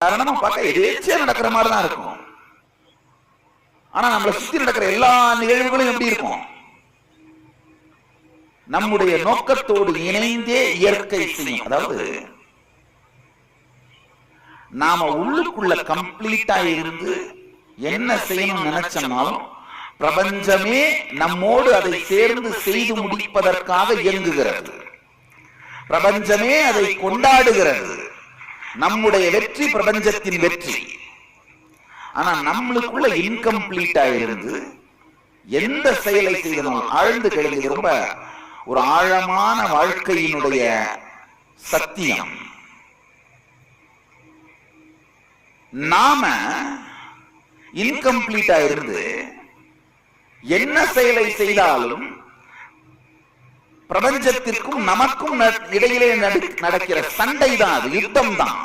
காரணமா பார்க்க எதேச்சியா நடக்கிற மாதிரி தான் இருக்கும். ஆனா நம்மளை சுத்தி நடக்கிற எல்லா நிகழ்வுகளும் எப்படி இருக்கும்? நம்முடைய நோக்கத்தோடு இணைந்தே இயற்கை செய்யும். அதாவது நாம உள்ளுக்குள்ள கம்ப்ளீட்டா இருந்து என்ன செய்யணும் நினைச்சோம்னாலும் பிரபஞ்சமே நம்மோடு அதை சேர்ந்து செய்து முடிப்பதற்காக இயங்குகிறது. பிரபஞ்சமே அதை கொண்டாடுகிறது. நம்முடைய வெற்றி பிரபஞ்சத்தின் வெற்றி. ஆனா நம்மளுக்குள்ள இன்கம்ப்ளீட்டா இருந்து எந்த செயலை செய்தனும் ஆழ்ந்து கிடந்தது ரொம்ப ஒரு ஆழமான வாழ்க்கையினுடைய சத்தியம். நாம இன்கம்ப்ளீட்டா இருந்து என்ன செயலை செய்தாலும் பிரபஞ்சத்திற்கும் நமக்கும் இடையிலே நடக்கிற சண்டை தான், அது யுத்தம் தான்.